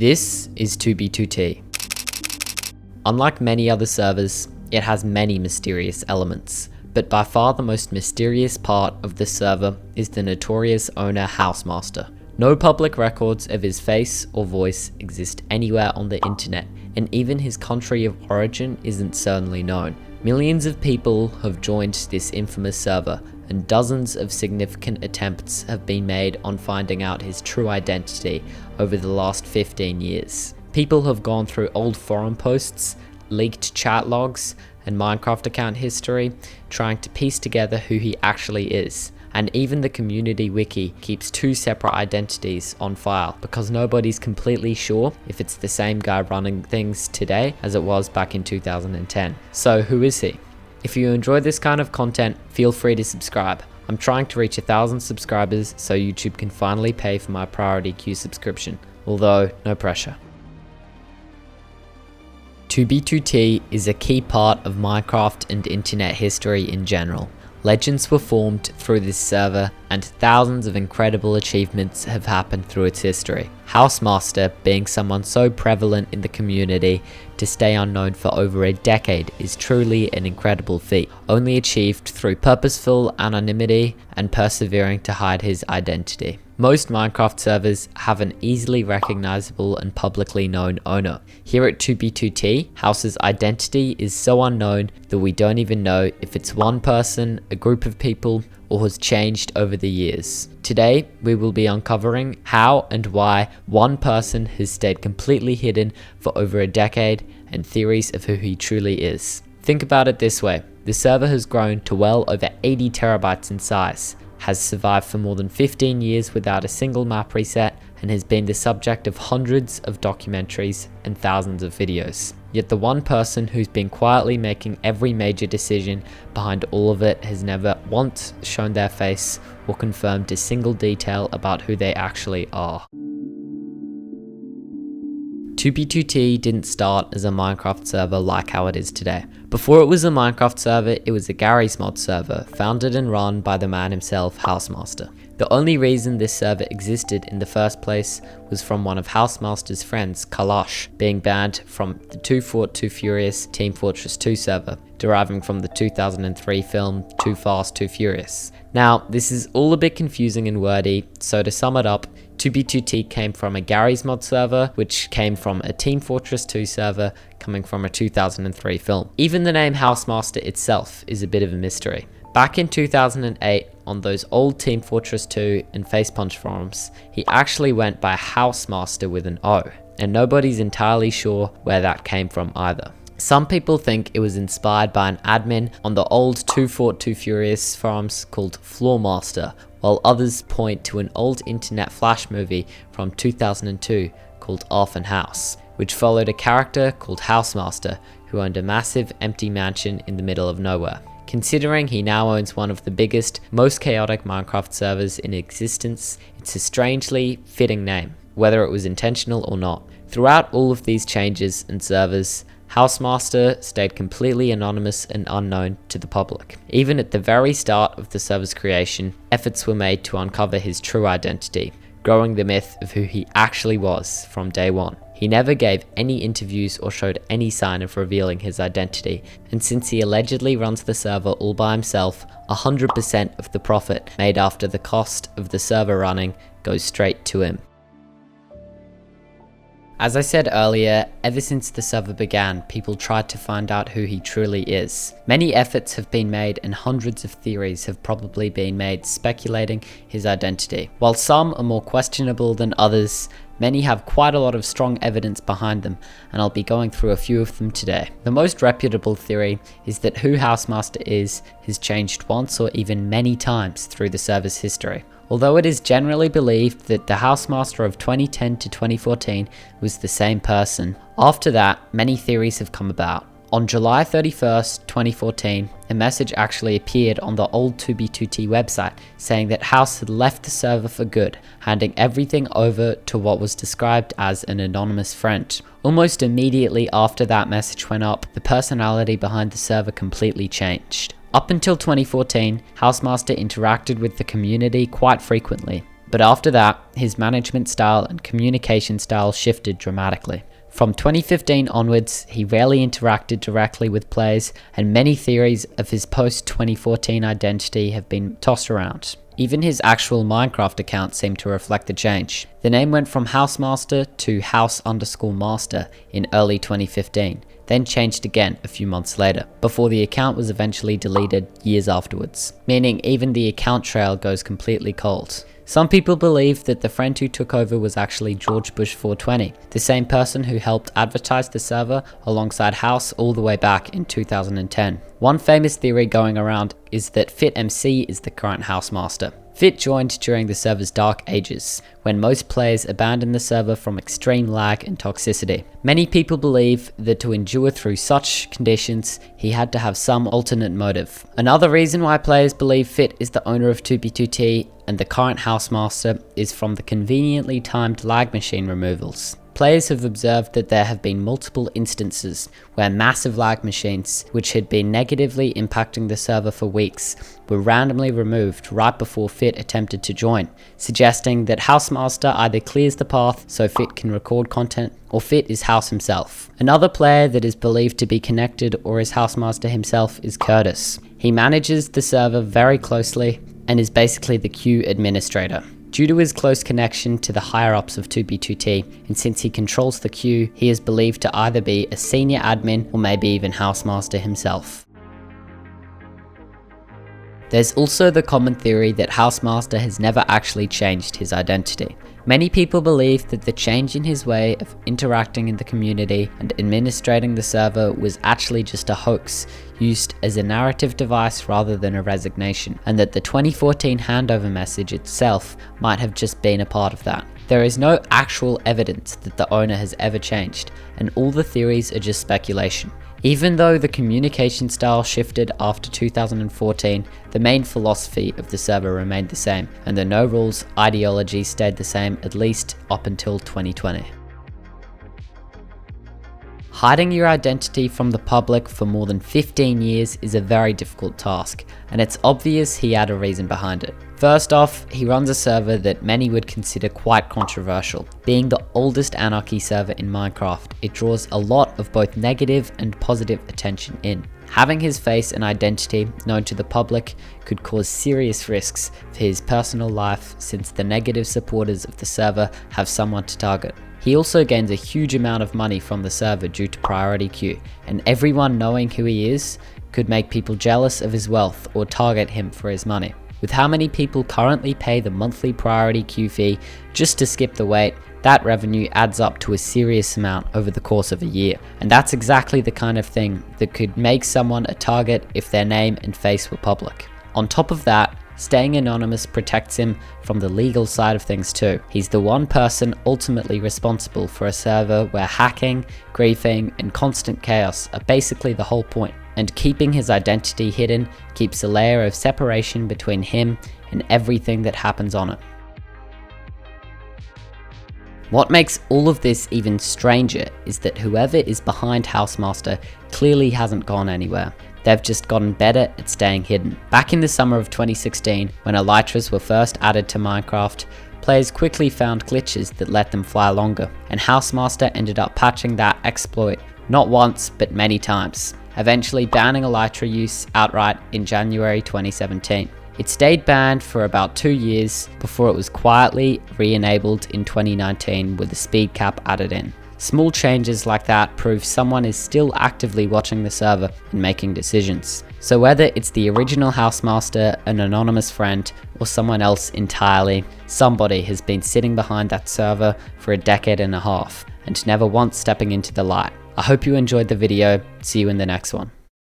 This is 2B2T. Unlike many other servers, it has many mysterious elements, but by far the most mysterious part of the server is the notorious owner Housemaster. No public records of his face or voice exist anywhere on the internet, and even his country of origin isn't certainly known. Millions of people have joined this infamous server, and dozens of significant attempts have been made on finding out his true identity over the last 15 years. People have gone through old forum posts, leaked chat logs, and Minecraft account history, trying to piece together who he actually is. And even the community wiki keeps two separate identities on file because nobody's completely sure if it's the same guy running things today as it was back in 2010. So who is he? If you enjoy this kind of content, feel free to subscribe. I'm trying to reach 1,000 subscribers so YouTube can finally pay for my priority queue subscription, although no pressure. 2B2T is a key part of Minecraft and internet history in general. Legends were formed through this server, and thousands of incredible achievements have happened through its history. Hausemaster, being someone so prevalent in the community, to stay unknown for over a decade is truly an incredible feat, only achieved through purposeful anonymity and persevering to hide his identity. Most Minecraft servers have an easily recognizable and publicly known owner. Here at 2B2T, House's identity is so unknown that we don't even know if it's one person, a group of people, or has changed over the years. Today, we will be uncovering how and why one person has stayed completely hidden for over a decade and theories of who he truly is. Think about it this way. The server has grown to well over 80 terabytes in size, has survived for more than 15 years without a single map reset, and has been the subject of hundreds of documentaries and thousands of videos. Yet the one person who's been quietly making every major decision behind all of it has never once shown their face or confirmed a single detail about who they actually are. 2B2T didn't start as a Minecraft server like how it is today. Before it was a Minecraft server, it was a Garry's Mod server, founded and run by the man himself, Hausemaster. The only reason this server existed in the first place was from one of Housemaster's friends, Kalash, being banned from the Too Fort Too Furious Team Fortress 2 server, deriving from the 2003 film Too Fast Too Furious. Now, this is all a bit confusing and wordy, so to sum it up, 2B2T came from a Garry's Mod server, which came from a Team Fortress 2 server coming from a 2003 film. Even the name Housemaster itself is a bit of a mystery. Back in 2008, on those old Team Fortress 2 and Facepunch forums, he actually went by Hausemaster with an O, and nobody's entirely sure where that came from either. Some people think it was inspired by an admin on the old Too Fort Too Furious forums called Floormaster, while others point to an old internet flash movie from 2002 called Orphan House, which followed a character called Hausemaster who owned a massive empty mansion in the middle of nowhere. Considering he now owns one of the biggest, most chaotic Minecraft servers in existence, it's a strangely fitting name, whether it was intentional or not. Throughout all of these changes and servers, Hausemaster stayed completely anonymous and unknown to the public. Even at the very start of the server's creation, efforts were made to uncover his true identity, growing the myth of who he actually was from day one. He never gave any interviews or showed any sign of revealing his identity, and since he allegedly runs the server all by himself, 100% of the profit made after the cost of the server running goes straight to him. As I said earlier, ever since the server began, people tried to find out who he truly is. Many efforts have been made and hundreds of theories have probably been made speculating his identity. While some are more questionable than others, many have quite a lot of strong evidence behind them, and I'll be going through a few of them today. The most reputable theory is that who Housemaster is has changed once or even many times through the server's history. Although it is generally believed that the Housemaster of 2010 to 2014 was the same person, after that, many theories have come about. On July 31st, 2014, a message actually appeared on the old 2B2T website saying that House had left the server for good, handing everything over to what was described as an anonymous friend. Almost immediately after that message went up, the personality behind the server completely changed. Up until 2014, Housemaster interacted with the community quite frequently, But after that, his management style and communication style shifted dramatically. From 2015 onwards, he rarely interacted directly with players, and many theories of his post-2014 identity have been tossed around. Even his actual Minecraft account seemed to reflect the change. The name went from Hausemaster to House_Master in early 2015, then changed again a few months later, before the account was eventually deleted years afterwards, meaning even the account trail goes completely cold. Some people believe that the friend who took over was actually George Bush 420, the same person who helped advertise the server alongside House all the way back in 2010. One famous theory going around is that FitMC is the current Housemaster. Fit joined during the server's dark ages, when most players abandoned the server from extreme lag and toxicity. Many people believe that to endure through such conditions, he had to have some alternate motive. Another reason why players believe Fit is the owner of 2B2T and the current Housemaster is from the conveniently timed lag machine removals. Players have observed that there have been multiple instances where massive lag machines, which had been negatively impacting the server for weeks, were randomly removed right before Fit attempted to join, suggesting that Housemaster either clears the path so Fit can record content, or Fit is House himself. Another player that is believed to be connected or is Housemaster himself is Curtis. He manages the server very closely and is basically the queue administrator. Due to his close connection to the higher-ups of 2B2T, and since he controls the queue, he is believed to either be a senior admin or maybe even Housemaster himself. There's also the common theory that Housemaster has never actually changed his identity. Many people believe that the change in his way of interacting in the community and administrating the server was actually just a hoax, used as a narrative device rather than a resignation, and that the 2014 handover message itself might have just been a part of that. There is no actual evidence that the owner has ever changed, and all the theories are just speculation. Even though the communication style shifted after 2014, the main philosophy of the server remained the same, and the no rules ideology stayed the same at least up until 2020. Hiding your identity from the public for more than 15 years is a very difficult task, and it's obvious he had a reason behind it. First off, he runs a server that many would consider quite controversial. Being the oldest anarchy server in Minecraft, it draws a lot of both negative and positive attention in. Having his face and identity known to the public could cause serious risks for his personal life, since the negative supporters of the server have someone to target. He also gains a huge amount of money from the server due to priority queue, and everyone knowing who he is could make people jealous of his wealth or target him for his money. With how many people currently pay the monthly priority queue fee just to skip the wait, that revenue adds up to a serious amount over the course of a year. And that's exactly the kind of thing that could make someone a target if their name and face were public. On top of that, staying anonymous protects him from the legal side of things too. He's the one person ultimately responsible for a server where hacking, griefing, and constant chaos are basically the whole point. And keeping his identity hidden keeps a layer of separation between him and everything that happens on it. What makes all of this even stranger is that whoever is behind Housemaster clearly hasn't gone anywhere. They've just gotten better at staying hidden. Back in the summer of 2016, when elytras were first added to Minecraft, players quickly found glitches that let them fly longer, and Housemaster ended up patching that exploit not once but many times, eventually banning elytra use outright in January 2017. It stayed banned for about 2 years before it was quietly re-enabled in 2019 with a speed cap added in. Small changes like that prove someone is still actively watching the server and making decisions. So whether it's the original Housemaster, an anonymous friend, or someone else entirely, somebody has been sitting behind that server for a decade and a half and never once stepping into the light. I hope you enjoyed the video. See you in the next one.